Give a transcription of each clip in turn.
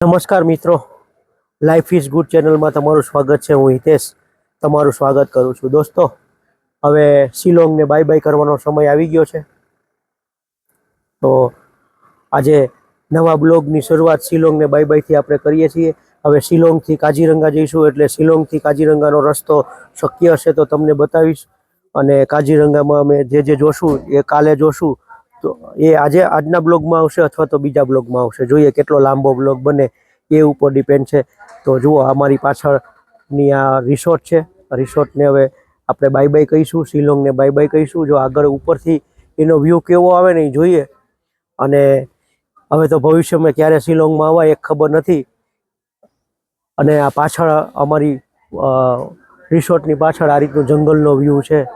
નમસ્કાર મિત્રો, life is good ચેનલમાં તમારું સ્વાગત છે. હું હિતેશ તમારું સ્વાગત કરું છું. દોસ્તો, હવે શિલોંગને બાય બાય કરવાનો સમય આવી ગયો છે. તો આજે નવા બ્લોગની શરૂઆત શિલોંગને બાય બાયથી આપણે કરીએ છીએ. હવે શિલોંગથી કાજીરંગા જઈશું, એટલે શિલોંગથી કાજીરંગાનો રસ્તો શક્ય હશે તો તમને બતાવીશ. અને કાજીરંગામાં અમે જે જોશું એ કાલે જોશું. તો એ આજના બ્લોગમાં આવશે અથવા તો બીજા બ્લોગમાં આવશે. જોઈએ કેટલો લાંબો બ્લોગ બને એ ઉપર ડિપેન્ડ છે. તો જુઓ, અમારી પાછળની આ રિસોર્ટ છે. રિસોર્ટને હવે આપણે બાય બાય કહીશું, શિલોંગને બાય બાય કહીશું. જો આગળ ઉપરથી એનો વ્યૂ કેવો આવે ને એ જોઈએ. અને હવે તો ભવિષ્યમાં ક્યારે શિલોંગમાં આવવા એક ખબર નથી. અને આ પાછળ અમારી રિસોર્ટની પાછળ આ રીતનું જંગલનો વ્યૂ છે.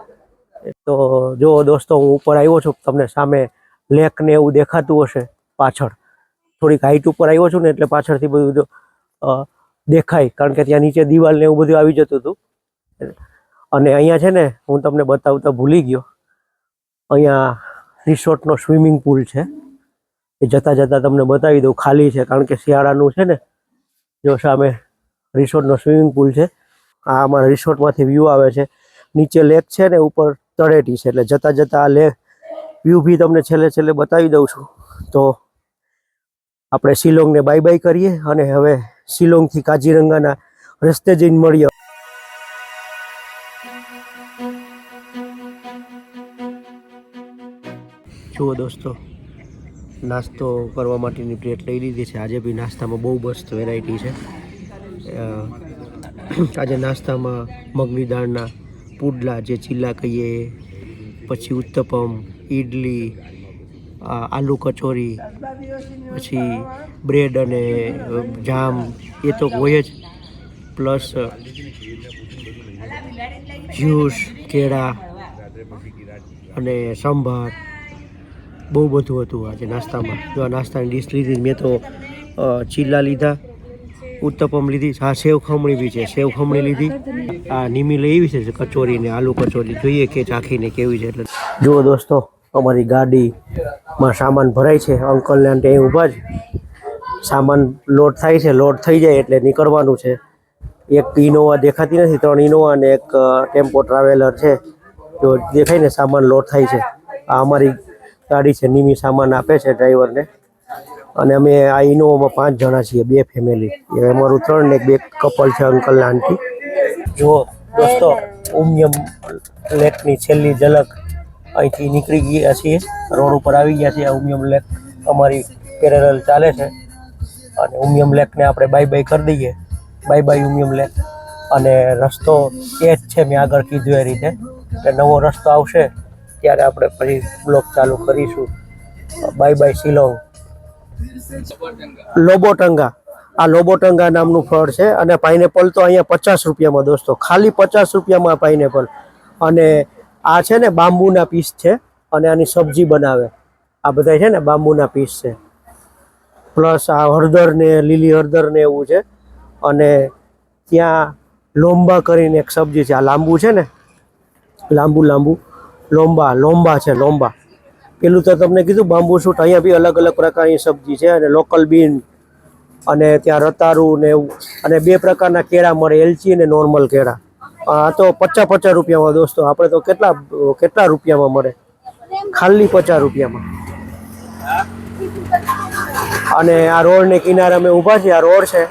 તો જો દોસ્તો, હું ઉપર આવ્યો છું, તમને સામે લેક ને એવું દેખાતું હશે. પાછળ થોડીક હાઈટ ઉપર આવ્યો છું ને એટલે પાછળથી બધું દેખાય, કારણ કે ત્યાં નીચે દિવાલ ને એવું બધું આવી જતું હતું. અને અહીંયા છે ને, હું તમને બતાવતા ભૂલી ગયો, અહીંયા રિસોર્ટનો સ્વિમિંગ પુલ છે. એ જતાં જતાં તમને બતાવી દઉં. ખાલી છે કારણ કે શિયાળાનું છે ને. જો સામે રિસોર્ટનો સ્વિમિંગ પુલ છે. આ અમારા રિસોર્ટમાંથી વ્યૂ આવે છે. નીચે લેક છે ને, ઉપર તળેટી છે. એટલે જતાં જતાં આ લેક વ્યૂ બી તમને છેલ્લે બતાવી દઉં છું. તો આપણે શિલોંગને બાય બાય કરીએ અને હવે શિલોંગથી કાજીરંગાના રસ્તે જઈને મળીએ. જુઓ દોસ્તો, નાસ્તો કરવા માટેની પ્લેટ લઈ લીધી છે. આજે બી નાસ્તામાં બહુ મસ્ત વેરાયટી છે. આજે નાસ્તામાં મગની દાળના પુડલા, જે ચીલા કહીએ, પછી ઉત્તપમ, ઈડલી, આલુ કચોરી, પછી બ્રેડ અને જામ એ તો હોય જ, પ્લસ જ્યુસ, કેળા અને સંભાર, બહુ બધું હતું આજે નાસ્તામાં. જો આ નાસ્તાની ડીશ લીધી મેં તો ચીલા લીધા, ઉત્તપમ લીધી, હા સેવ ખમણી બી છે, સેવ ખમણી લીધી. આ નીમી લઈ આવી છે કચોરી ને આલુ કચોરી. જોઈએ કે ચાખીને કેવી છે. એટલે જુઓ દોસ્તો, અમારી ગાડીમાં સામાન ભરાય છે. અંકલને આંટી અહીં ઊભા જ, સામાન લોડ થાય છે. લોડ થઈ જાય એટલે નીકળવાનું છે. એક ઇનોવા દેખાતી નથી, 3 ઇનોવા અને એક ટેમ્પો ટ્રાવેલર છે. જો દેખાય ને, સામાન લોડ થાય છે. આ અમારી ગાડી છે. નીમી સામાન આપે છે ડ્રાઈવરને. અને અમે આ ઇનોવામાં 5 જણા છીએ, 2 ફેમિલી. એ અમારું 3 ને 2 કપલ છે, અંકલ ને આંટી. જુઓ દોસ્તો, ઉમિયમ લેકની છેલ્લી ઝલક અહીંથી નીકળી ગયા છીએ, રોડ ઉપર આવી ગયા છીએ. ઉમિયમ લેક અમારી પેરેલલ ચાલે છે. અને ઉમિયમ લેકને આપણે બાય બાય કરી દઈએ. Bye bye Umiam lake. અને રસ્તો એ જ છે, મેં આગળ કીધું એ રીતે. એટલે નવો રસ્તો આવશે ત્યારે આપણે ફરી બ્લોગ ચાલુ કરીશું. Bye bye Shillong. લોબોટંગા, આ લોબોટંગા નામનું ફળ છે. અને પાઇનેપલ તો અહીંયા 50 રૂપિયામાં દોસ્તો, ખાલી 50 રૂપિયામાં પાઇનેપલ. અને આ છે ને બાંબુના પીસ છે, અને આની સબ્જી બનાવે. આ બધા છે ને બાંબુના પીસ છે. પ્લસ આ હળદર ને, લીલી હળદર ને એવું છે. અને ત્યાં લોંબા કરીને એક સબ્જી છે. આ લાંબુ છે ને, લાંબુ લોંબા છે, લોંબા. પેલું તો તમને કીધું બાંબુ શૂટ. અહીંયા બી અલગ અલગ પ્રકારની સબ્જી છે. અને લોકલ બીન, અને ત્યાં રતારું ને એવું. અને 2 પ્રકારના કેળા મળે, એલચી અને નોર્મલ કેળા. આ તો 50 રૂપિયામાં દોસ્તો. આપણે તો કેટલા રૂપિયામાં મળે, ખાલી 50 રૂપિયામાં. અને આ રોડને કિનારે અમે ઊભા છીએ. આ રોડ છે,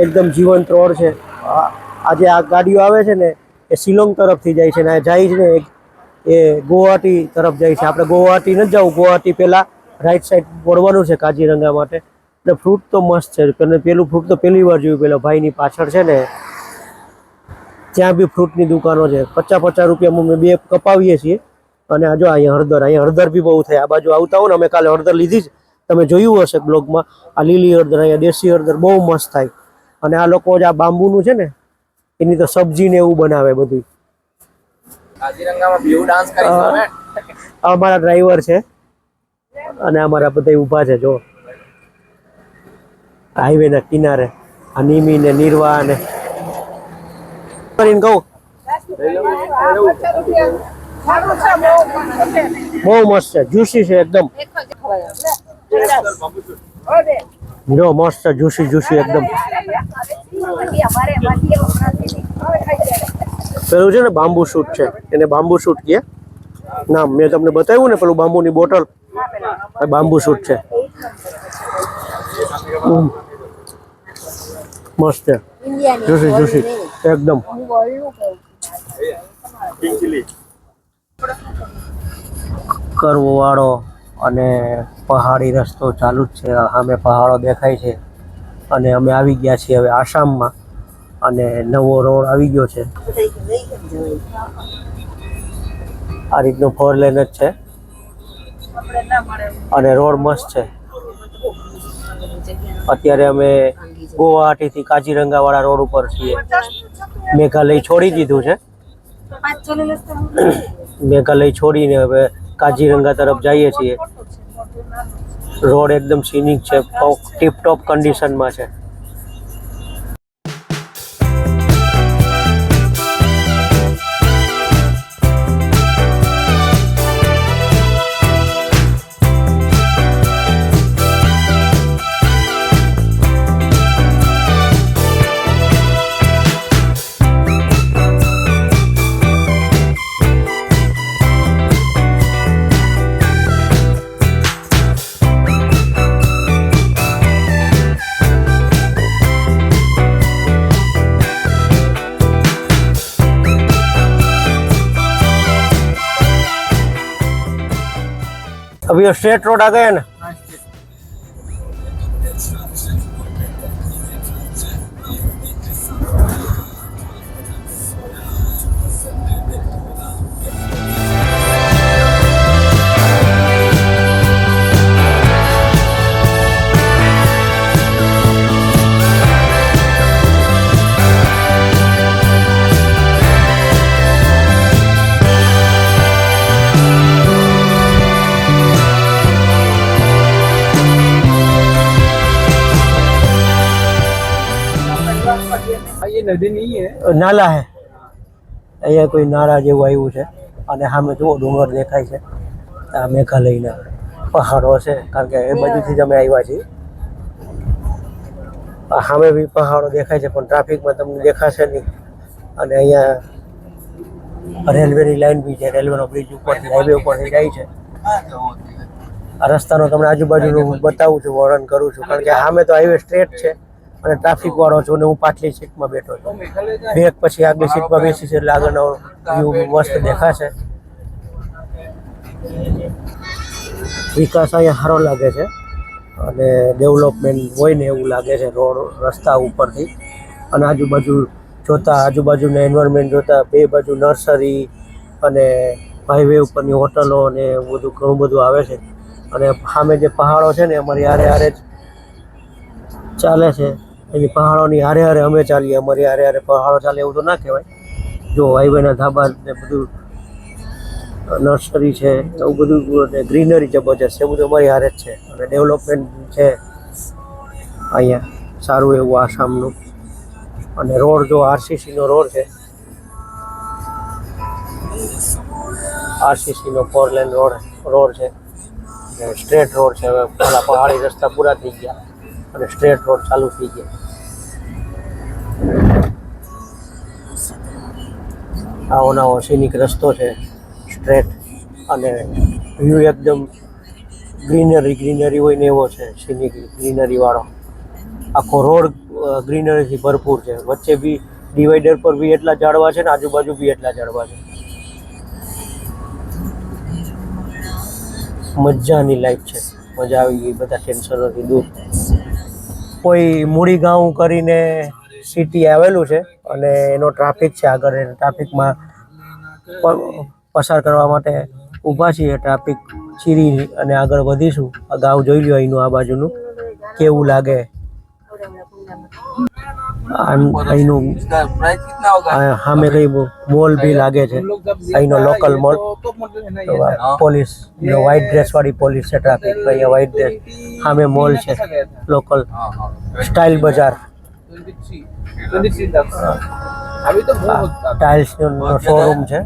એકદમ જીવંત રોડ છે. આજે આ ગાડીઓ આવે છે ને, એ શિલોંગ તરફથી જાય છે. ને જાય છે ને એ ગુવાહાટી તરફ જાય છે. આપણે ગુવાહાટી નથી જવું. ગુવાહાટી પહેલાં રાઈટ સાઈડ વળવાનું છે કાજીરંગા માટે. એટલે ફ્રૂટ તો મસ્ત છે. પેલું ફ્રૂટ તો પહેલી વાર જોયું. પેલા ભાઈની પાછળ છે ને, ત્યાં બી ફ્રૂટની દુકાનો છે. 50 રૂપિયામાં અમે 2 કપાવીએ છીએ. અને આ જો અહીંયા હળદર બી બહુ થાય. આ બાજુ આવતા હો ને, અમે કાલે હળદર લીધી જ, તમે જોયું હશે બ્લોગમાં. આ લીલી હળદર, અહીંયા દેશી હળદર બહુ મસ્ત થાય. અને આ લોકો આ બાંબુનું છે ને, એની તો સબ્જી ને એવું બનાવે બધું. અમારા ડ્રાઈવર છે અને અમારા બધા ઊભા છે. જો હાઈવે ના કિનારે આ નીમી ને નીરવા ને કરીને કહું, બહુ મસ્ત છે, જ્યુસી છે એકદમ. જો મસ્ત જ્યુસી જ્યુસી એકદમ. પેલું છે ને બાંબુ શૂટ છે, એને બાંબુ શૂટ કહે. ના મેં તમને બતાવ્યું ને પેલું બાંબુની બોટલ, બાંબુ શૂટ છે. મસ્ત છે, જ્યુસી જ્યુસી એકદમ. કરવો વાળો અને પહાડી રસ્તો ચાલુ જ છે. સામે પહાડો દેખાય છે અને અમે આવી ગયા છીએ હવે આસામમાં અને નવો રોડ આવી ગયો છે. આ રીતનું 4 લેન જ છે અને રોડ મસ્ત છે. અત્યારે અમે ગુવાહાટીથી કાજીરંગા વાળા રોડ ઉપર છીએ. મેઘાલય છોડી દીધું છે, મેઘાલય છોડીને હવે કાજીરંગા તરફ જઈએ છીએ. રોડ એકદમ સીનિક છે, ટીપ ટોપ કન્ડિશનમાં છે. अभी ये स्ट्रेट रोड आ गया ना. नदी नहीं है, નાલા હે. અહીંયા કોઈ નાળા જેવું આવ્યું છે અને સામે જુઓ ડુંગર દેખાય છે. આ મેઘાલયના પહાડો છે, કારણ કે એ બાજુથી જ અમે આવ્યા છીએ. આ સામે બી પહાડો દેખાય છે પણ ટ્રાફિકમાં તમને દેખાશે નહીં. અને અહીંયા રેલવેની લાઈન બી છે, રેલવેનો બ્રિજ ઉપરથી હાઈવે ઉપરથી જાય છે. આ રસ્તાનો તમને આજુબાજુનું બતાવું છું, વર્ણન કરું છું, કારણ કે સામે તો હાઈવે સ્ટ્રેટ છે અને ટ્રાફિક વાળો છું ને હું પાછલી સીટમાં બેઠો છું. બ્રેક પછી આગલી સીટમાં બેસી છે એટલે આગળનો વ્યૂ મસ્ત દેખાશે. વિકાસ અહીંયા સારો લાગે છે અને ડેવલપમેન્ટ હોય ને એવું લાગે છે રોડ રસ્તા ઉપરથી. અને આજુબાજુ જોતા, આજુબાજુના એન્વાયરમેન્ટ જોતા, બે બાજુ નર્સરી અને હાઈવે ઉપરની હોટલો ને એવું બધું ઘણું બધું આવે છે. અને સામે જે પહાડો છે ને અમારી હારે હારે જ ચાલે છે. એની પહાડોની હારે હારે અમે ચાલીએ, અમારી હારે હારે પહાડો ચાલે એવું તો ના કહેવાય. જો હાઈવેના ધાબા ને બધું નર્સરી છે એવું બધું, ગ્રીનરી જબરજસ્ત છે, બધું અમારી હારે જ છે. અને ડેવલપમેન્ટ છે અહીંયા સારું એવું આસામનું. અને રોડ જો આરસીસીનો રોડ છે, આરસીસીનો 4 લેન રોડ છે, સ્ટ્રેટ રોડ છે. હવે પેલા પહાડી રસ્તા પૂરા થઈ ગયા અને સ્ટ્રેટ રોડ ચાલુ થઈ ગયા. આવો નવો સિનિક રસ્તો છે, સ્ટ્રેટ, અને વ્યૂ એકદમ ગ્રીનરી હોય ને એવો છે, સિનિક ગ્રીનરી વાળો. આખો રોડ ગ્રીનરીથી ભરપૂર છે. વચ્ચે બી ડિવાઈડર પર બી એટલા ઝાડવા છે ને આજુબાજુ બી એટલા ઝાડવા છે. મજાની લાઈફ છે, મજા આવી ગઈ, બધા ટેન્શનોથી દૂર. કોઈ મૂડી ગાંવ કરીને સિટી આવેલું છે અને એનો ટ્રાફિક છે આગળ. એને ટ્રાફિકમાં પસાર કરવા માટે ઊભા છીએ. ટ્રાફિક ચીરી અને આગળ વધીશું. આ ગાંવ જોઈ લો અહીંનું, આ બાજુનું કેવું લાગે. અહીંનું સામે કઈ મોલ બી લાગે છે, અહીંનો local mall. Police white dress વાળી પોલીસ છે ટ્રાફિક. અહીંયા વ્હાઈટ ડ્રેસ, સામે મોલ છે લોકલ, સ્ટાઇલ બજાર. ટાઇલ્સ નો શોરૂમ છે.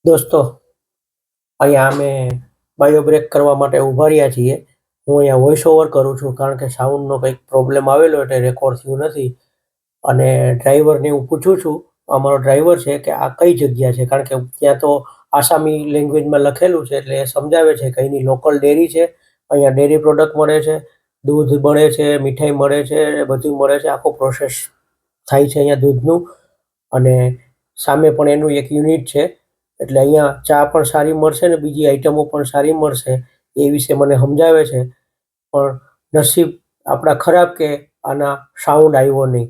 દોસ્તો, અહીંયા અમે બાયો બ્રેક કરવા માટે ઊભા રહ્યા છીએ. હું અહીંયા વોઇસ ઓવર કરું છું કારણ કે સાઉન્ડનો કંઈક પ્રોબ્લેમ આવેલો એટલે રેકોર્ડ થયું નથી. અને ડ્રાઈવરને હું પૂછું છું, અમારો ડ્રાઈવર છે, કે આ કઈ જગ્યા છે, કારણ કે ત્યાં તો આસામી લેંગ્વેજમાં લખેલું છે એટલે એ સમજાવે છે કે અહીંની લોકલ ડેરી છે, અહીંયા ડેરી પ્રોડક્ટ મળે છે, દૂધ મળે છે, મીઠાઈ મળે છે, બધું મળે છે, આખો પ્રોસેસ થાય છે અહીંયા દૂધનું. અને સામે પણ એનું એક યુનિટ છે એટલે અહીંયા ચા પણ સારી મળશે ને બીજી આઈટમો પણ સારી મળશે એ વિશે મને સમજાવે છે. પણ નસીબ આપણા ખરાબ કે આના સાઉન્ડ આવ્યો નહીં,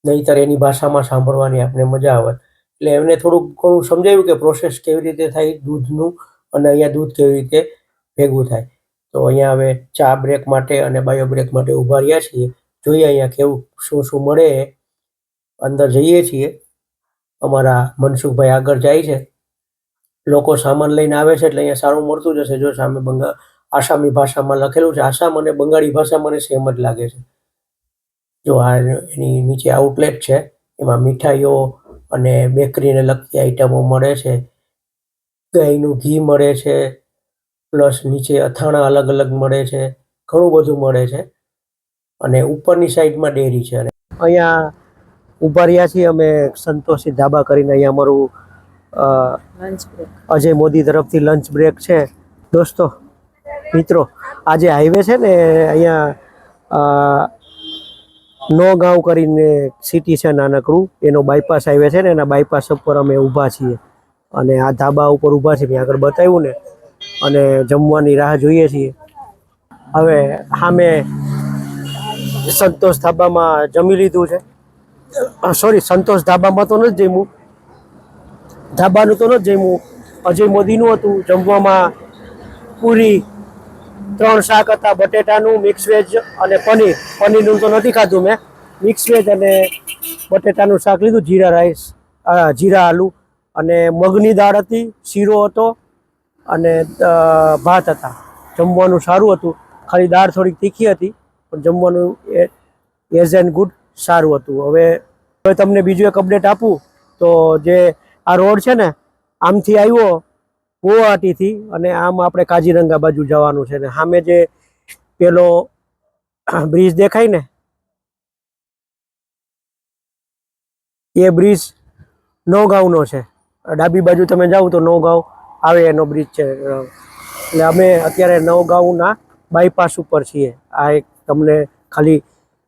નહીંતર એની ભાષામાં સાંભળવાની આપણે મજા આવે. એટલે એમને થોડુંક ઘણું સમજાવ્યું કે પ્રોસેસ કેવી રીતે થાય દૂધનું અને અહીંયા દૂધ કેવી રીતે ભેગું થાય. તો અહીંયા હવે ચા બ્રેક માટે અને બાયો બ્રેક માટે ઊભા રહ્યા છીએ. જોઈએ અહીંયા કેવું શું શું મળે. અંદર જઈએ છીએ. અમારા મનસુખભાઈ આગળ જાય છે. લોકો સામાન લઈને આવે છે એટલે અહીંયા સારું મળતું જ હશે. જો સામે આસામી ભાષામાં લખેલું છે. આસામ અને બંગાળી ભાષા મને સેમ જ લાગે છે. જો આ એની નીચે આઉટલેટ છે, એમાં મીઠાઈઓ અને બેકરીને લગતી આઈટમો મળે છે, ગાયનું ઘી મળે છે, પ્લસ નીચે અથાણા અલગ અલગ મળે છે, ઘણું બધું મળે છે. અને ઉપરની સાઈડમાં ડેરી છે. અને અહીંયા ઊભા રહ્યા છીએ અમે સંતોષી ધાબા કરીને. અહીંયા અમારું અજય મોદી તરફથી લંચ બ્રેક છે. દોસ્તો મિત્રો, આજે હાઈવે છે ને અહીંયા નોગાંવ કરીને સિટી છે નાનકડું, એનો બાયપાસ હાઈવે છે ને એના બાયપાસ ઉપર અમે ઊભા છીએ. અને આ ધાબા ઉપર ઊભા છીએ, મેં આગળ બતાવ્યું ને. અને જમવાની રાહ જોઈએ છીએ. હવે સામે સંતોષ ધાબામાં જમી લીધું છે. સોરી, સંતોષ ધાબામાં તો નથી જમ્યું, ધાબાનું તો નથી જમ્યું, અજય મોદીનું હતું. જમવામાં પૂરી, 3 શાક હતા, બટેટાનું, મિક્સ વેજ અને પનીર. પનીરનું તો નથી ખાધું મેં, મિક્સ વેજ અને બટેટાનું શાક લીધું, જીરા રાઈસ, જીરા આલુ. અને મગની દાળ હતી, શીરો હતો અને ભાત હતા. જમવાનું સારું હતું, ખાલી દાળ થોડીક તીખી હતી, પણ જમવાનું એઝ એન્ડ ગુડ સારું હતું. હવે તમને બીજું એક અપડેટ આપું તો જે આ રોડ છે ને, આમથી આવ્યો ગુવાહાટીથી અને આમ આપણે કાજીરંગા બાજુ જવાનું છે. ને સામે જે પેલો બ્રિજ દેખાય ને, એ બ્રિજ નવગાંવનો છે. ડાબી બાજુ તમે જાઓ તો નવગાંવ આવે એનો બ્રિજ છે. એટલે અમે અત્યારે નવગાંવના બાયપાસ ઉપર છીએ. આ એક તમને ખાલી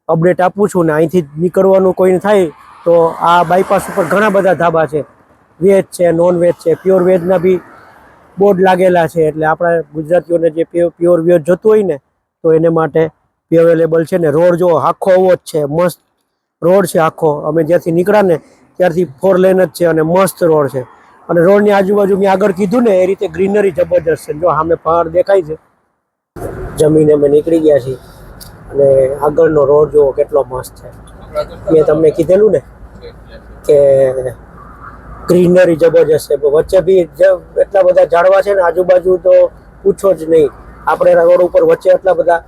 અપડેટ આપું છું. ને અહીંથી નીકળવાનું કોઈ થાય તો આ બાયપાસ ઉપર ઘણા બધા ધાબા છે, વેજ છે, નોન વેજ છે, પ્યોર વેજના બી બોર્ડ લાગેલા છે. એટલે આપણા ગુજરાતીઓને જે પ્યોર વેજ જોતું હોય ને તો એને માટે બી અવેલેબલ છે. ને રોડ જો આખો આવો જ છે, મસ્ત રોડ છે આખો. અમે જ્યાંથી નીકળ્યા ને ત્યારથી 4 લેન જ છે અને મસ્ત રોડ છે. અને રોડની આજુબાજુ મેં આગળ કીધું ને એ રીતે ગ્રીનરી જબરદસ્ત છે. જો સામે પહાડ દેખાય છે. જમીને અમે નીકળી ગયા છીએ અને આગળનો રોડ જો કેટલો મસ્ત છે. મેં તમને કીધેલું ને કે ગ્રીનરી જબરજસ્ત છે. વચ્ચે બી એટલા બધા ઝાડવા છે ને આજુબાજુ તો પૂછો જ નહીં. આપણે રોડ ઉપર વચ્ચે એટલા બધા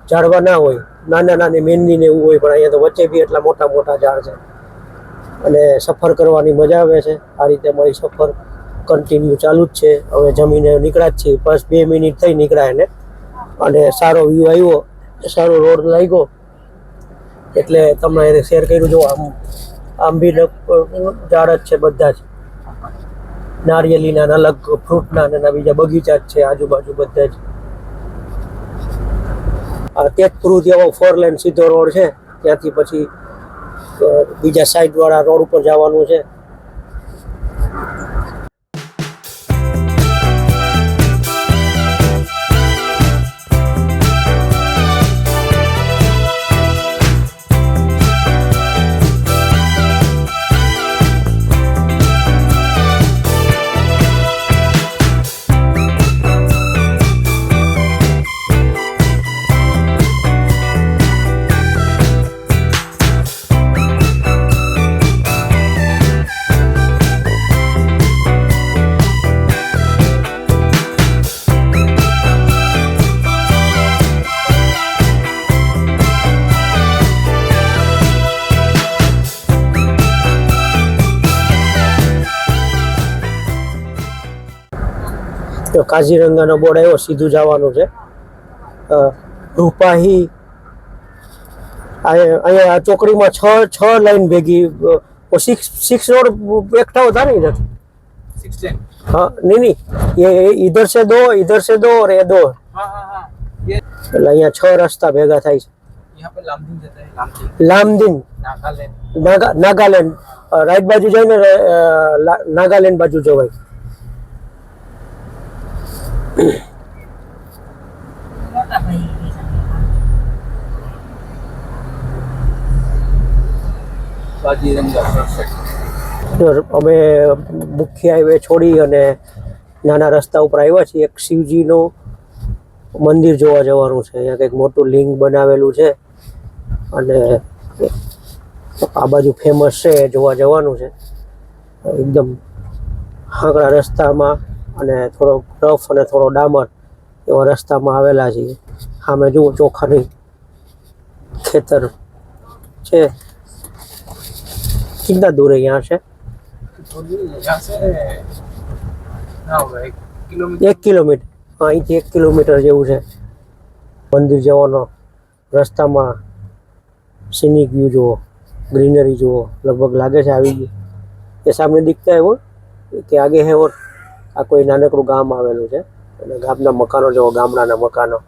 ઝાડવા ના હોય, નાના નાની મહેંદી ને એવું હોય, પણ અહીંયા તો વચ્ચે બી એટલા મોટા મોટા ઝાડ છે. અને સફર કરવાની મજા આવે છે. આ રીતે મારી સફર કન્ટિન્યુ ચાલુ જ છે. હવે જમીને નીકળ્યા જ છીએ, બસ 2 મિનિટ થઈ નીકળ્યા એને. અને સારો વ્યૂ આવ્યો, સારો રોડ લાગ્યો એટલે તમને એને શેર કર્યું. જો આમ બી ઝાડ જ છે બધા જ, નારિયેલીના, અલગ ફ્રૂટના અને બીજા બગીચા જ છે આજુબાજુ બધા જ. આ તેજપુર જેવો 4 લેન સીધો રોડ છે. ત્યાંથી પછી બીજા સાઈડ વાળા રોડ ઉપર જવાનું છે. તો કાઝીરંગાનો બોર્ડ આવ્યો, સીધું જવાનું છે રૂપાહી. અહીંયા આ ચોકડીમાં છ લાઈન ભેગી, सिक्स रोड एकटा होता नहीं इधर, 6 लेन। हाँ नहीं ये इधर से दो और ये दो, हाँ ये એટલે અહીંયા 6 રસ્તા ભેગા થાય છે. यहाँ पे लामदिन जाता है, લામદિન नागालैंड। નાગાલેન્ડ રાઈટ બાજુ જઈને નાગાલેન્ડ બાજુ જવાય. काजीरंगा परफेक्ट। અમે મુખ્ય હાઈવે છોડી અને નાના રસ્તા ઉપર આવ્યા છીએ. એક શિવજીનું મંદિર જોવા જવાનું છે. અહીંયા કંઈક મોટું લિંગ બનાવેલું છે અને આ બાજુ ફેમસ છે, જોવા જવાનું છે. એકદમ હાંકડા રસ્તામાં અને થોડો રફ અને થોડો ડામર એવા રસ્તામાં આવેલા છીએ. સામે જુઓ ચોખાની ખેતર છે. कितना दूर है यहाँ से? यहाँ से ना होगा 1 किलोमीटर। 1 किलोमीटर, हाँ અહીંથી 1 કિલોમીટર જેવું છે. મંદિર જવાનો રસ્તામાં सीनिक व्यू જુઓ, ग्रीनरी જુઓ. लगभग लागे છે આવી ગયું. એ સામે दिखता है वो કે आगे है और આ કોઈ નાનકડું ગામ આવેલું છે અને ગામના મકાનો જુઓ, ગામડાના મકાનો.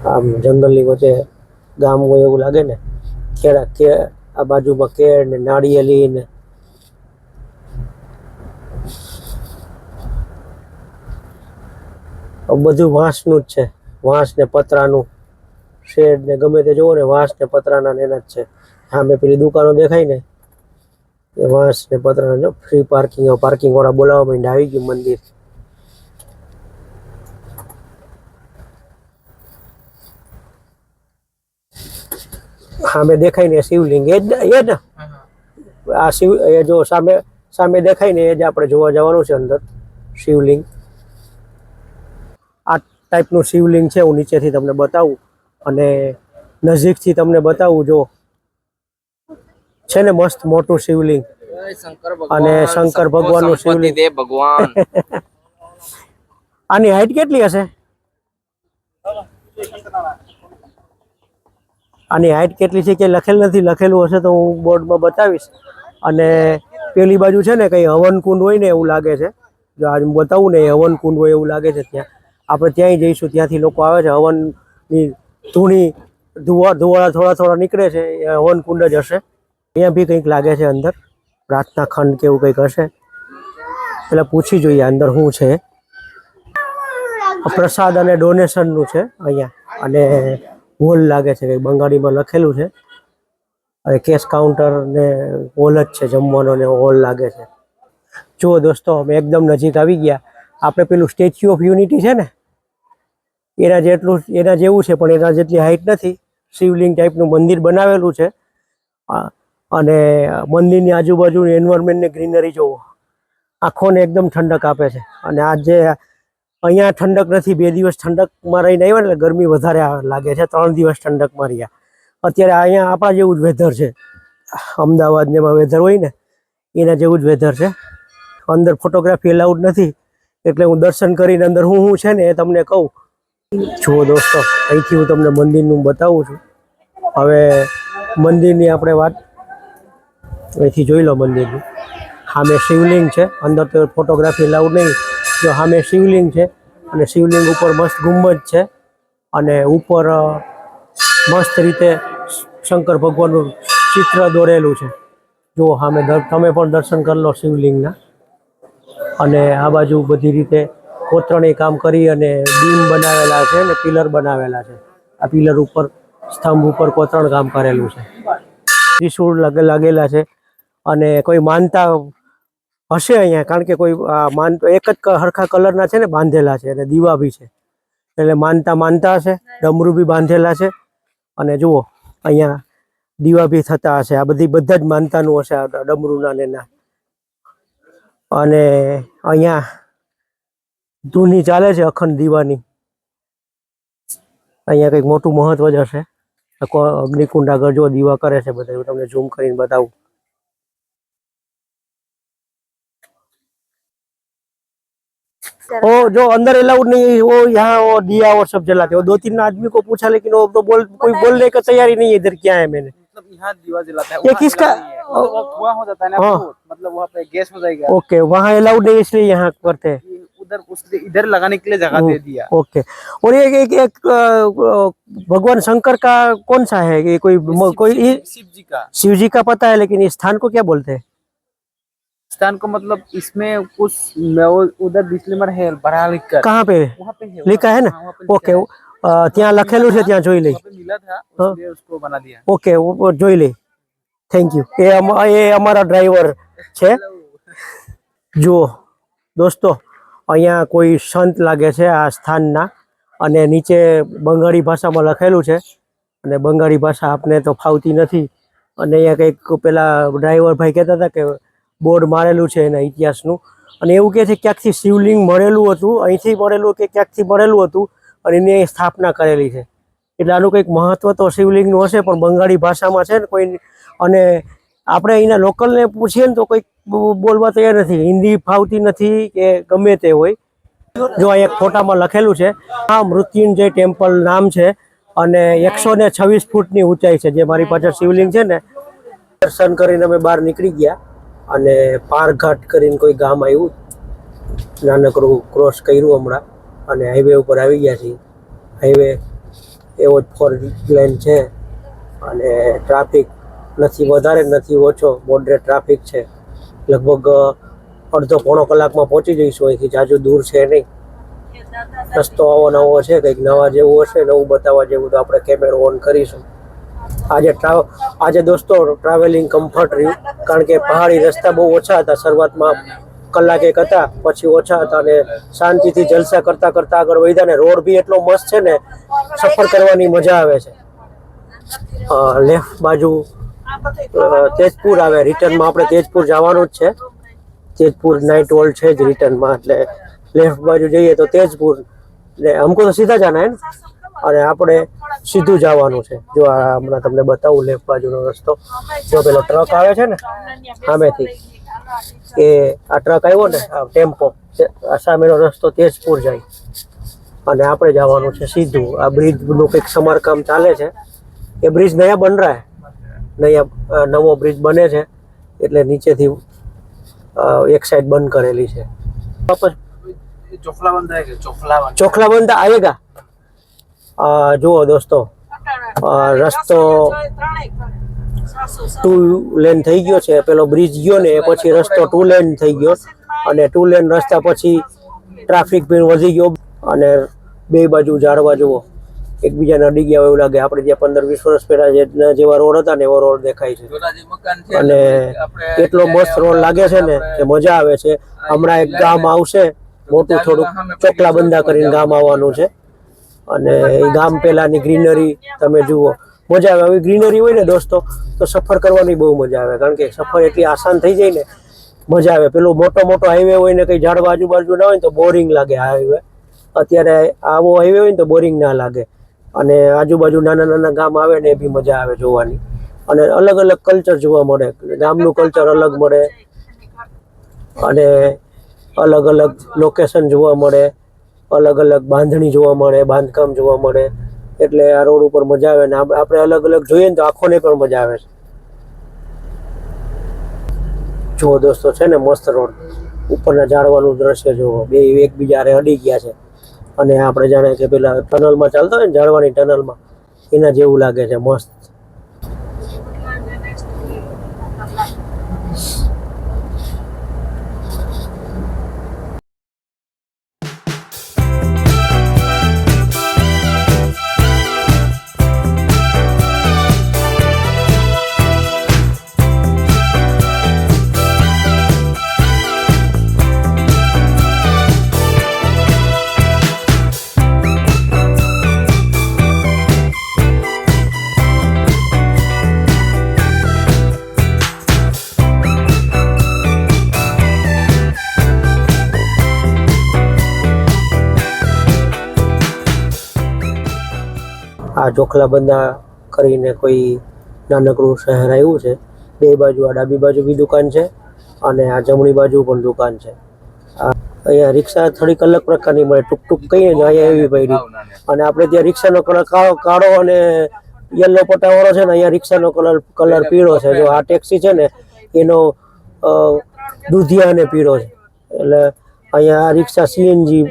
આમ જંગલની વચ્ચે ગામ હોય એવું લાગે ને. આ બાજુમાં કેળ ને નાળિયેરી ને બધું વાંસનું જ છે. વાંસ ને પતરાનું શેડ ને ગમે તે જોવો ને વાંસ ને પતરાના ને એના જ છે. સામે પેલી દુકાનો દેખાય ને એ વાંસ ને પતરાના. જો ફ્રી પાર્કિંગ વાળા બોલાવવા માંડ્યા. આવી ગયું મંદિર. સામે દેખાય ને શિવલિંગ એ જ ને. આ શિવ એ જો સામે દેખાય ને એ જ આપણે જોવા જવાનું છે અંદર શિવલિંગ. આ ટાઈપનું શિવલિંગ છે. હું નીચેથી તમને બતાવું અને નજીકથી તમને બતાવું. જો છે ને મસ્ત મોટું શિવલિંગ અને શંકર ભગવાનનું શિવલિંગ. ભગવાન આની હાઈટ કેટલી હશે? આની હાઈટ કેટલી છે કે લખેલ નથી. લખેલું હશે તો હું બોર્ડમાં બતાવીશ. અને પેલી બાજુ છે ને કંઈ હવન કુંડ હોય ને એવું લાગે છે. જો આજ બતાવું ને એ હવન કુંડ હોય એવું લાગે છે. ત્યાં આપણે ત્યાંય જઈશું. ત્યાંથી લોકો આવે છે. હવનની ધુવાળા થોડા નીકળે છે. એ હવન કુંડ જ હશે. અહીંયા બી કંઈક લાગે છે અંદર પ્રાર્થના ખંડ કે એવું કંઈક હશે. એટલે પૂછી જોઈએ અંદર શું છે. પ્રસાદ અને ડોનેશનનું છે અહીંયા. અને હોલ લાગે છે, કંઈક બંગાળીમાં લખેલું છે. અને કેશ કાઉન્ટર ને હોલ જ છે, જમવાનો ને હોલ લાગે છે. જુઓ દોસ્તો, અમે એકદમ નજીક આવી ગયા. આપણે પેલું સ્ટેચ્યુ ઓફ યુનિટી છે ને એના જેવું છે, પણ એના જેટલી હાઈટ નથી. શિવલિંગ ટાઈપનું મંદિર બનાવેલું છે. અને મંદિરની આજુબાજુની એન્વાયરમેન્ટની ગ્રીનરી જુઓ. આંખોને એકદમ ઠંડક આપે છે. અને આજે અહીંયા ઠંડક નથી. 2 દિવસ ઠંડકમાં રહીને આવ્યા ને એટલે ગરમી વધારે લાગે છે. 3 દિવસ ઠંડકમાં રહ્યા. અત્યારે અહીંયા આપણા જેવું જ વેધર છે. અમદાવાદ ને એમાં વેધર હોય ને એના જેવું જ વેધર છે. અંદર ફોટોગ્રાફી એલાઉડ નથી એટલે હું દર્શન કરીને અંદર હું છે ને એ તમને કહું. જુઓ દોસ્તો, અહીંથી હું તમને મંદિરનું બતાવું છું. હવે મંદિરની આપણે વાત અહીંથી જોઈ લો. મંદિરની સામે શિવલિંગ છે. અંદર તો ફોટોગ્રાફી એલાઉડ નહીં. જો સામે શિવલિંગ છે અને શિવલિંગ ઉપર મસ્ત ગુંબજ છે અને ઉપર મસ્ત રીતે શંકર ભગવાનનું ચિત્ર દોરેલું છે. જુઓ સામે તમે પણ દર્શન કરી લો શિવલિંગના. અને આ બાજુ બધી રીતે કોતરણી કામ કરી અને બીમ બનાવેલા છે ને પિલર બનાવેલા છે. આ પિલર ઉપર સ્તંભ ઉપર કોતરણ કામ કરેલું છે. ત્રિશૂળ લાગેલા છે. અને કોઈ માનતા હશે અહીંયા, કારણ કે કોઈ એક જ હરખા કલરના છે ને બાંધેલા છે. અને દીવા બી છે એટલે માનતા હશે. ડમરું બી બાંધેલા છે. અને જુઓ અહીંયા દીવા બી થતા હશે. આ બધા જ માનતાનું હશે આ ડમરુના ને એના. અને અહીંયા ધૂની ચાલે છે અખંડ દીવાની. અહીંયા કંઈક મોટું મહત્વ જ હશે. અગ્નિકુંડ આગળ જો દીવા કરે છે બધા. હું તમને ઝૂમ કરીને બતાવું. वो जो अंदर अलाउड नहीं है वो यहाँ वो दिया और सब जलाते हैं। वो 2-3 आदमी को पूछा लेकिन वो तो कोई बोलने का तैयारी नहीं है इधर क्या है मैंने। मतलब यहाँ दीवा जलाता है, ये वहाँ किसका? allow नहीं है। वो धुआं हो जाता है ना, हाँ। बहुत, मतलब वहाँ पे गैस हो जाएगा। ओके, वहाँ अलाउड नहीं इसलिए यहाँ करते हैं। ये उधर उसके इधर लगाने के लिए जगह दे दिया। ओके। और ये एक भगवान शंकर का कौन सा है? ये कोई शिव जी का शिव जी का पता है लेकिन इस स्थान को क्या बोलते हैं? स्थान को, मतलब इसमें कुछ उधर डिस्क्लेमर है बड़ा लिखकर, कहाँ पे वहाँ पे है, लिखा है ना? हाँ, वहाँ पे लिखा ओके, है। ત્યાં લખેલું છે ત્યાં જોઈ લઈ। वहाँ पे मिला था, हाँ। इसलिए उसको बना दिया। ઓકે, वो જોઈ લઈ। Thank you. એ અમારા ડ્રાઈવર છે। જુઓ દોસ્તો, અહીંયા કોઈ સંત લાગે છે આ સ્થાનના, અને નીચે બંગાળી ભાષામાં લખેલું છે, અને બંગાળી ભાષા આપને તો ફાવતી નથી, અને અહીંયા કંઈક પેલા ડ્રાઈવર ભાઈ કહેતા હતા કે બોર્ડ મારેલું છે એના ઇતિહાસનું, અને એવું કહે છે ક્યાંકથી શિવલિંગ મળેલું હતું, અહીંથી મળેલું કે ક્યાંકથી મળેલું હતું, અને એની અહીં સ્થાપના કરેલી છે। એટલે આનું કંઈક મહત્વ તો શિવલિંગનું હશે, પણ બંગાળી ભાષામાં છે ને કોઈ, અને આપણે અહીંના લોકલને પૂછીએ ને તો કંઈક બોલવા તૈયાર નથી, હિન્દી ફાવતી નથી કે ગમે તે હોય। જો આ એક ફોટામાં લખેલું છે, આ મૃત્યુંજય ટેમ્પલ નામ છે, અને 126 ફૂટની ઊંચાઈ છે। જે મારી પાછળ શિવલિંગ છે ને, દર્શન કરીને અમે બહાર નીકળી ગયા, અને પારઘાટ કરીને કોઈ ગામ આવ્યું, નાનકડું ક્રોસ કર્યું હમણાં, અને હાઈવે ઉપર આવી ગયા છીએ। હાઈવે એવો જ 4 લેન છે, અને ટ્રાફિક નથી વધારે નથી ઓછો, મોડરેટ ટ્રાફિક છે। લગભગ અડધો પોણો કલાકમાં પહોંચી જઈશું, અહીંથી જાજુ દૂર છે નહીં। રસ્તો આવો નવો છે, કંઈક નવા જેવું હશે, નવું બતાવવા જેવું તો આપણે કેમેરો ઓન કરીશું। આજે દોસ્તો ટ્રાવેલિંગ કમ્ફર્ટ રહ્યું, કારણ કે પહાડી રસ્તા બહુ ઓછા હતા। શરૂઆતમાં કલાક એક હતા, પછી ઓછા હતા, અને શાંતિથી જલસા કરતા કરતા આગળ વધ્યા, ને રોડ બી એટલો મસ્ત છે ને, સફર કરવાની મજા આવે છે। લેફ્ટ બાજુ તેજપુર આવે, રિટર્નમાં આપણે તેજપુર જવાનું જ છે। તેજપુર નાઇટ હોલ્ડ છે જ રિટર્નમાં, એટલે લેફ્ટ બાજુ જઈએ તો તેજપુર, ને हमको तो सीधा जाना है ना, અને આપણે સીધું જવાનું છે। જો આ હમણાં તમને બતાવું લેફ્ટ બાજુનો રસ્તો, જો પેલો ટ્રક આવે છે ને સામેથી, એ આ ટ્રક આવ્યો ને, આ ટેમ્પો, આ સામેનો રસ્તો તેજપુર જાય, અને આપણે જવાનું છે સીધું। આ બ્રિજનું કંઈક સમારકામ ચાલે છે, એ બ્રિજ નયા બન રહા है, નયા નવો બ્રિજ બને છે, એટલે નીચેથી એક સાઈડ બંધ કરેલી છે। વાપસ ચોખલા બંધ है, ચોખલા બંધ આएगा। જુઓ દોસ્તો, રસ્તો 2 લેન થઈ ગયો છે। પેલો બ્રિજ ગયો ને એ પછી રસ્તો 2 લેન થઈ ગયો, અને 2 લેન રસ્તા પછી ટ્રાફિક પણ વધી ગયો, અને બે બાજુ ઝાડવા જુઓ એકબીજાને અડી ગયા હોય એવું લાગે। આપણે જ્યાં 15-20 વર્ષ પહેલા જેવા રોડ હતા ને એવો રોડ દેખાય છે, અને એટલો મસ્ત રોડ લાગે છે ને કે મજા આવે છે। હમણાં એક ગામ આવશે મોટું, થોડુંક ચોકલા બંધા કરીને ગામ આવવાનું છે, અને એ ગામ પહેલાની ગ્રીનરી તમે જુઓ, મજા આવે। આવી ગ્રીનરી હોય ને દોસ્તો તો સફર કરવાની બહુ મજા આવે, કારણ કે સફર એટલી આસાન થઈ જાય ને, મજા આવે। પેલો મોટો હાઈવે હોય ને કંઈ ઝાડવા આજુબાજુ ના હોય ને તો બોરિંગ લાગે હાઈવે। અત્યારે આવો હાઈવે હોય ને તો બોરિંગ ના લાગે, અને આજુબાજુ નાના નાના ગામ આવે ને એ બી મજા આવે જોવાની, અને અલગ અલગ કલ્ચર જોવા મળે, ગામનું કલ્ચર અલગ મળે, અને અલગ અલગ લોકેશન જોવા મળે, અલગ અલગ બાંધણી જોવા મળે, બાંધકામ જોવા મળે, એટલે આ રોડ ઉપર મજા આવે, ને આપણે અલગ અલગ જોઈએ ને તો આંખોને પણ મજા આવે છે। જુઓ દોસ્તો, છે ને મસ્ત રોડ, ઉપરના ઝાડવાનું દ્રશ્ય જુઓ, બે એકબીજા અડી ગયા છે, અને આપણે જાણે કે પેલા ટનલમાં ચાલતા હોય ને ઝાડવાની ટનલમાં, એના જેવું લાગે છે, મસ્ત। આ ચોખલા બંધા કરીને કોઈ નાનકડું શહેર આવ્યું છે। બે બાજુ, આ ડાબી બાજુ બી દુકાન છે, અને આ જમણી બાજુ પણ દુકાન છે। અહીંયા રિક્ષા થોડીક અલગ પ્રકારની મળે, ટૂંક કહીએ ને અહીંયા એવી પડી. અને આપણે ત્યાં રિક્ષાનો કલર કાળો અને યલો પટ્ટાવાળો છે ને, અહીંયા રિક્ષાનો કલર પીળો છે. જો આ ટેક્સી છે ને એનો દૂધિયા અને પીળો છે. એટલે અહીંયા આ રિક્ષા સીએનજી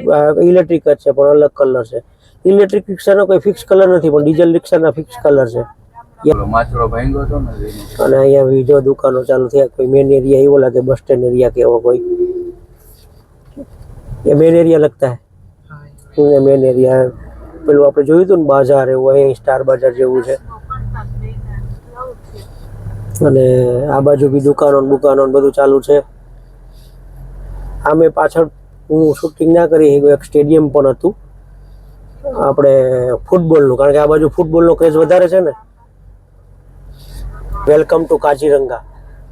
ઇલેક્ટ્રિક જ છે પણ અલગ કલર છે. ઇલેક્ટ્રિક રિક્ષાનો કોઈ ફિક્સ કલર નથી પણ ડીઝલ રિક્ષાના ફિક્સ કલર છે. અને અહીંયા બીજો દુકાનો ચાલુ થયા. કોઈ મેન એરિયા એવો લાગે બસ સ્ટેન્ડ એરિયા કે એવો કોઈ. ये मेन एरिया लगता है. ये मेन एरिया है. પેલું આપણે જોયું હતું ને બાજાર, એવું અહીં સ્ટાર બાજાર જેવું છે. અને આ બાજુ બી દુકાનો બધું ચાલુ છે. આમે પાછળ હું શૂટિંગ ના કરી એક સ્ટેડિયમ પણ હતું આપણે ફૂટબોલનું, કારણ કે આ બાજુ ફૂટબોલનો ક્રેઝ વધારે છે ને. Welcome to Kaziranga.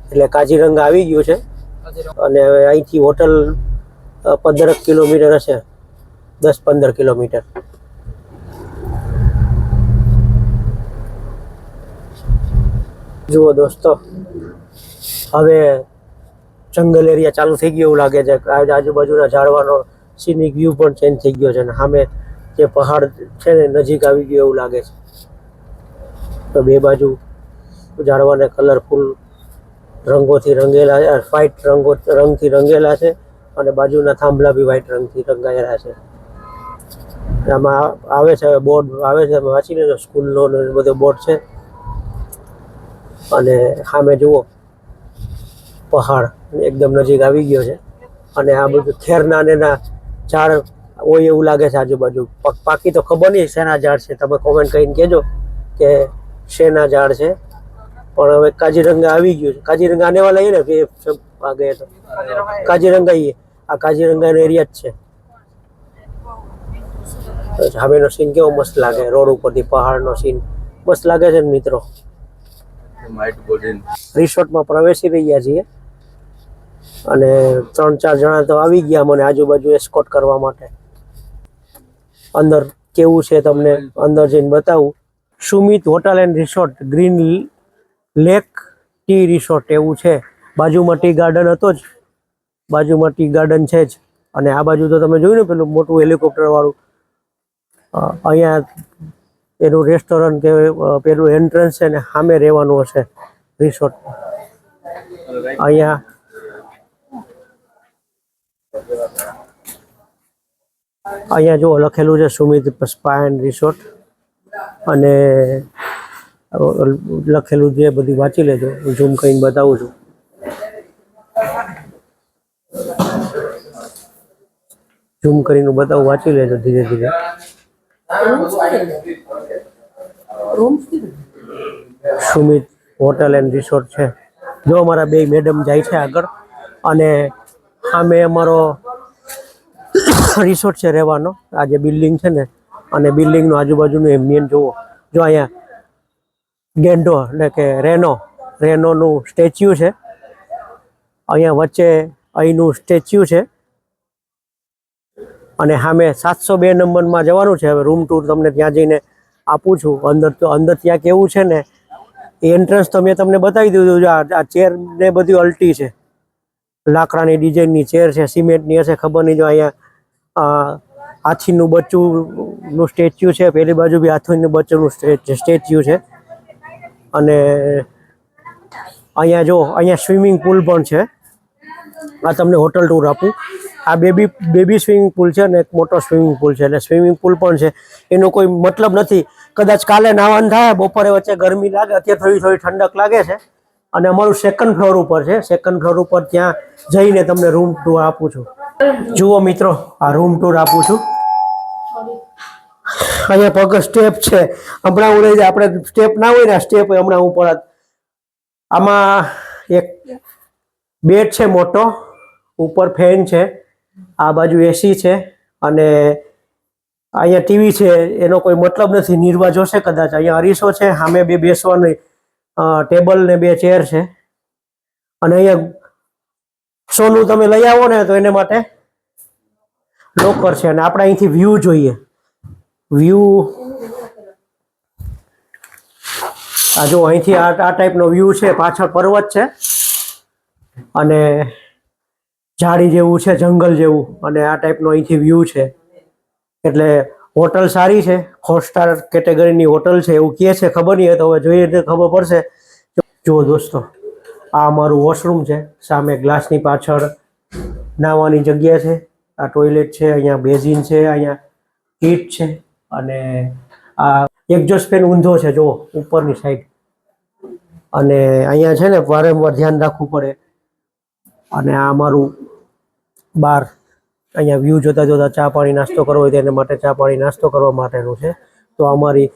એટલે કાજીરંગા આવી ગયું છે. અને હવે અહીંથી હોટલ 15 કિલોમીટર હશે, 10-15 કિલોમીટર. જુઓ દોસ્તો, હવે જંગલ એરિયા ચાલુ થઈ ગયો એવું લાગે છે. આજુબાજુના ઝાડવાનો સીનિક વ્યૂ પણ ચેન્જ થઈ ગયો છે. અને સામે જે પહાડ છે ને નજીક આવી ગયો એવું લાગે છે. તો બે બાજુ ઝાડવાને કલરફુલ રંગોથી રંગેલા છે, વ્હાઈટ રંગથી રંગેલા છે. અને બાજુના થાંભલા બી વ્હાઈટ રંગથી રંગાયેલા છે. આમાં આવે છે બોર્ડ આવે છે, વાંચી લેજો. સ્કૂલનો બધો બોર્ડ છે. અને સામે જુઓ પહાડ એકદમ નજીક આવી ગયો છે. અને આ બધું ખેરના ને ના ઝાડ હોય એવું લાગે છે આજુબાજુ. પાકી તો ખબર નહીં શેના ઝાડ છે, તમે કોમેન્ટ કરીને કહેજો કે શેના ઝાડ છે. પણ હવે કાજીરંગા આવી ગયું છે. કાજીરંગા આને વાલા ને કે આ ગયે તો કાજીરંગા આ કાજીરંગાનો એરિયા જ છે. સામેનો સીન કેવો મસ્ત લાગે, રોડ ઉપરથી પહાડનો સીન મસ્ત લાગે છે ને મિત્રો. રિસોર્ટમાં પ્રવેશી રહ્યા છીએ અને 3-4 જણા તો આવી ગયા મને આજુબાજુ એસ્કોર્ટ કરવા માટે. અંદર કેવું છે તમને અંદર જઈને બતાવું. Sumit hotel and resort, green lake T resort એવું છે. બાજુમાં ટી ગાર્ડન હતો જ, બાજુમાં ટી ગાર્ડન છે જ. અને આ બાજુ તો તમે જોયું ને પેલું મોટું હેલિકોપ્ટર વાળું, અહીંયા એનું રેસ્ટોરન્ટ કે પેલું એન્ટ્રન્સ છે ને સામે રહેવાનું હશે રિસોર્ટ. અહીંયા જો લખેલું છે સુમિત સ્પા એન્ડ રિસોર્ટ. અને લખેલું છે બધી વાંચી લેજો, હું ઝૂમ કરીને બતાવું છું. ઝૂમ કરીને બતાવું, વાંચી લેજો ધીરે ધીરે. સુમિત હોટલ એન્ડ રિસોર્ટ છે. જો અમારા બે મેડમ જાય છે આગળ અને સામે અમારો રિસોર્ટ છે રહેવાનો. આ જે બિલ્ડિંગ છે ને, અને બિલ્ડિંગનું આજુબાજુનું એ મેન જુઓ. જો અહીંયા ગેન્ડો એટલે કે રેનોનું સ્ટેચ્યુ છે. અહીંયા વચ્ચે અહીંનું સ્ટેચ્યુ છે. અને સામે 702 નંબરમાં જવાનું છે. હવે રૂમ ટૂર તમને ત્યાં જઈને આપું છું. અંદર ત્યાં કેવું છે ને એ એન્ટ્રન્સ તો મેં તમને બતાવી દીધું. જો આ ચેર ને બધી અલ્ટી છે, લાકડાની ડિઝાઇનની ચેર છે, સિમેન્ટની હશે ખબર નહીં. જો અહીંયા હાથીનું બચ્ચુંનું સ્ટેચ્યુ છે. પેલી બાજુ બી હાથીનું બચ્ચુંનું સ્ટેચ્યુ છે. અને અહીંયા જો અહીંયા સ્વિમિંગ પુલ પણ છે. આ તમને હોટલ ટૂર આપું. આ બેબી સ્વિમિંગ પુલ છે ને એક મોટો સ્વિમિંગ પુલ છે. એટલે સ્વિમિંગ પુલ પણ છે. એનો કોઈ મતલબ નથી. કદાચ કાલે નાવાનું થાય, બપોરે વચ્ચે ગરમી લાગે, અત્યારે થોડી ઠંડક લાગે છે. અને અમારું 2nd ફ્લોર ઉપર છે. 2nd ફ્લોર ઉપર ત્યાં જઈને તમને રૂમ ટૂર આપું છું. જુઓ મિત્રો, આ રૂમ ટૂર આપું છું. અહીંયા પગ સ્ટેપ છે. હમણાં હું આપણે સ્ટેપ ના હોય ને, સ્ટેપ હમણાં ઉપર. આમાં એક બેડ છે મોટો, ઉપર ફેન છે, આ બાજુ એસી છે. અને અહીંયા ટીવી છે. એનો કોઈ મતલબ નથી. નિર્વા જોશે કદાચ. અહીંયા અરીસો છે, સામે બે બેસવાની ટેબલ ને 2 ચેર છે. અને અહીંયા સોનું તમે લઈ આવો ને તો એને માટે લોકર છે. અને આપણે અહીંથી વ્યૂ જોઈએ. વ્યૂ આ જો અહીંથી આ ટાઈપનો વ્યૂ છે. પાછળ પર્વત છે અને ઝાડી જેવું છે, જંગલ જેવું, અને આ ટાઈપનો અહીંથી વ્યૂ છે. એટલે હોટલ સારી છે, 4 સ્ટાર કેટેગરીની હોટલ છે એવું કહે છે, ખબર નહીં, તો હવે જોઈએ તો ખબર પડશે. જો દોસ્તો, આ અમારું વોશરૂમ છે, સામે ગ્લાસની પાછળ નાહવાની જગ્યા છે, આ ટોયલેટ છે, અહીંયા બેઝિન છે, અહીંયા કીટ છે, અને આ એક્ઝોસ્ટ ફેન ઊંધો છે જો ઉપરની સાઈડ. અને અહીંયા છે ને વારંવાર ધ્યાન રાખવું પડે. અને આ અમારું બાર, અહીંયા વ્યૂ જોતા જોતા ચા પાણી નાસ્તો કરવો હોય તો એના માટે ચા પાણી નાસ્તો કરવા માટેનું છે. તો અમારી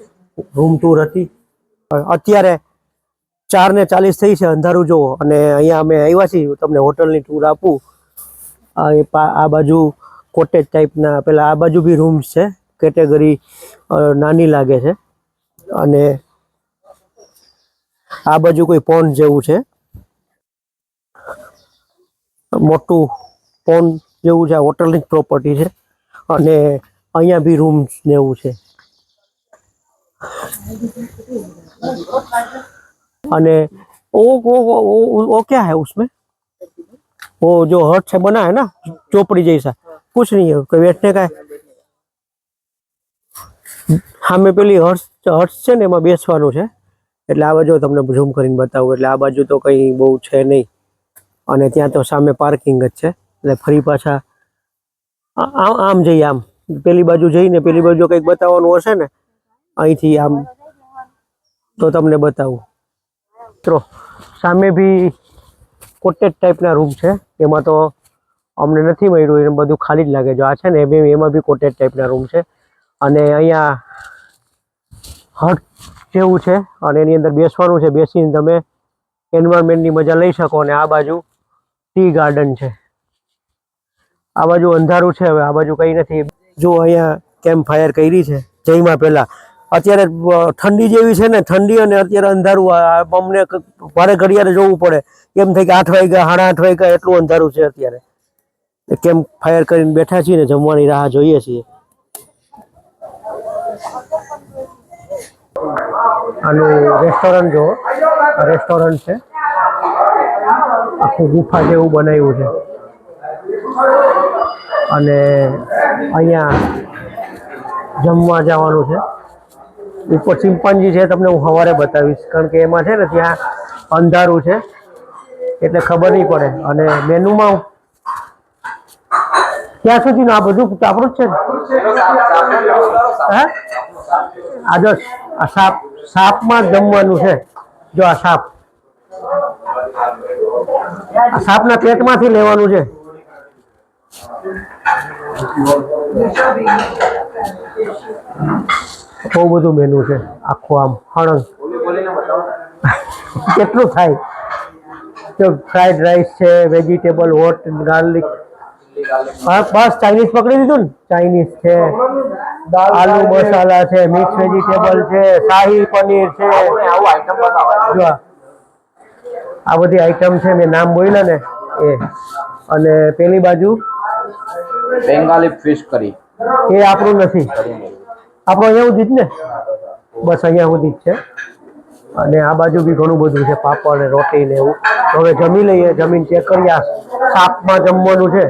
રૂમ ટૂર હતી. અત્યારે 4:40 થઈ છે, અંધારું જુઓ. અને અહીંયા અમે આવ્યા છીએ, તમને હોટલની ટૂર આપું. આ બાજુ કોટેજ ટાઈપના, પેલા આ બાજુ બી રૂમ્સ છે, કેટેગરી નાની લાગે છે. અને આ બાજુ કોઈ પોન્ડ જેવું છે, મોટું પોન્ડ જેવું છે. આ હોટલની જ પ્રોપર્ટી છે. અને અહીંયા બી રૂમ્સ ને એવું છે. અને वो क्या है उसमें? वो जो हट से बना है ना, चोपड़ी जैसा, कुछ नहीं है, कोई बैठने का है. સામે પેલી હર્ષ છે ને એમાં બેસવાનું છે. એટલે આ બાજુ તમને ઝૂમ કરીને બતાવું. એટલે આ બાજુ તો કંઈ બહુ છે નહીં. અને ત્યાં તો સામે પાર્કિંગ જ છે. એટલે ફરી પાછા આમ જઈએ, આમ પેલી બાજુ જઈને પેલી બાજુ કંઈક બતાવવાનું હશે ને, અહીંથી આમ તો તમને બતાવું. મિત્રો, સામે બી કોટેજ ટાઈપના રૂમ છે. એમાં તો અમને નથી મળ્યું, એને બધું ખાલી જ લાગે. જો આ છે ને એમાં બી કોટેજ ટાઈપના રૂમ છે. અને અહીંયા હટ જેવું છે, અને એની અંદર બેસવાનું છે. બેસીને તમે એન્વાયરમેન્ટની મજા લઈ શકો. અને આ બાજુ ટી ગાર્ડન છે. આ બાજુ અંધારું છે, હવે આ બાજુ કંઈ નથી. જો અહીંયા કેમ્પ ફાયર કરી છે જઈમાં પહેલા. અત્યારે ઠંડી જેવી છે ને, ઠંડી અને અત્યારે અંધારું, અમને ભારે ઘડિયાળે જોવું પડે. એમ થાય કે 8 વાગ્યા, 8:30 વાગ્યા, એટલું અંધારું છે અત્યારે. કેમ્પ ફાયર કરીને બેઠા છીએ ને, જમવાની રાહ જોઈએ છીએ. આનું રેસ્ટોરન્ટ જો, રેસ્ટોરન્ટ છે, આખું ગુફા જેવું બનાવ્યું છે. અને અહીંયા જમવા જવાનું છે. ઉપર ચિમ્પાન્જી છે, તમને હું સવારે બતાવીશ, કારણ કે એમાં છે ને ત્યાં અંધારું છે એટલે ખબર નહીં પડે. અને મેનુમાં ક્યાં સુધીનું આ બધું આપણું જ છે ને? હા, આ જો આ સાપમાં જમવાનું છે. જો આ સાપના પેટમાંથી લેવાનું છે. બહુ બધું મેનુ છે, આખું આમ હણંગ. કેટલું થાય? તો ફ્રાઈડ રાઈસ છે, વેજીટેબલ, હોટ ગાર્લિક. હા, બસ ચાઇનીઝ પકડી દીધું ને. ચાઇનીઝ છે, આલુ મસાલા છે, મિક્સ વેજીટેબલ છે, શાહી પનીર છે. જો આ બધી આઈટમ છે, મેં નામ બોલ્યા ને એ. અને પેલી બાજુ બેંગાલી ફિશ કરી, એ આપણું નથી, આપણું અહીંયા સુધી જ ને, બસ અહીંયા સુધી જ છે. અને આ બાજુ બી ઘણું બધું છે, પાપડ ને રોટી ને એવું. તો હવે જમી લઈએ, જમીન ચેક કરીએ. આ શાકમાં જમવાનું છે.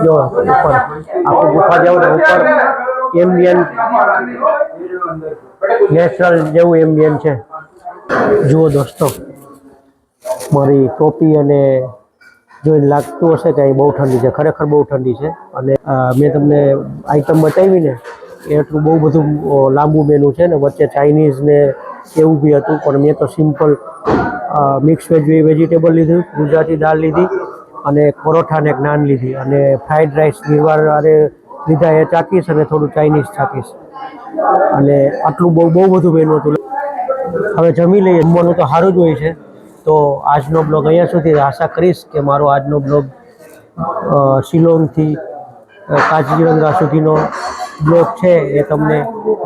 જો ઉપર આખું ગુફા જેવું ને, ઉપર એમ્બિયન નેચરલ જેવું એમ્બિયન છે. જુઓ દોસ્તો, મારી ટોપી અને જોઈને લાગતું હશે કે બહુ ઠંડી છે, ખરેખર બહુ ઠંડી છે. અને મેં તમને આઈટમ બતાવી ને, એટલું બહુ બધું લાંબુ મેનુ છે ને. વચ્ચે ચાઇનીઝ ને એવું બી હતું, પણ મેં તો સિમ્પલ મિક્સ વેજીટેબલ લીધું, ગુજરાતી દાળ લીધી, અને પરોઠા ને એક નાન લીધી, અને ફ્રાઈડ રાઈસ નિર્વાર લીધા, એ ચાખીશ, અને થોડું ચાઇનીઝ ચાખીશ. અને આટલું બહુ બધું મેનુ હતું. હવે જમી લઈએ. જમવાનું તો સારું જ હોય છે. તો આજનો બ્લોગ અહીંયા સુધી. આશા કરીશ કે મારો આજનો બ્લોગ શિલોંગથી કાઝીરંગા સુધીનો બ્લોગ છે એ તમને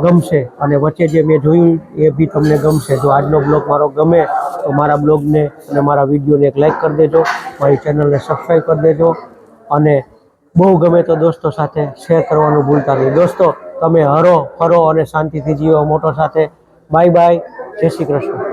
ગમશે. અને વચ્ચે જે મેં જોયું એ બી તમને ગમશે. જો આજનો બ્લોગ મારો ગમે તો મારા બ્લોગને અને મારા વિડીયોને એક લાઈક કરી દેજો, મારી ચેનલને સબસ્ક્રાઈબ કરી દેજો. અને બહુ ગમે તો દોસ્તો સાથે શેર કરવાનું ભૂલતા નહીં. દોસ્તો, તમે હરો ફરો અને શાંતિથી જીવો મોટો સાથે. બાય બાય, જય શ્રી કૃષ્ણ.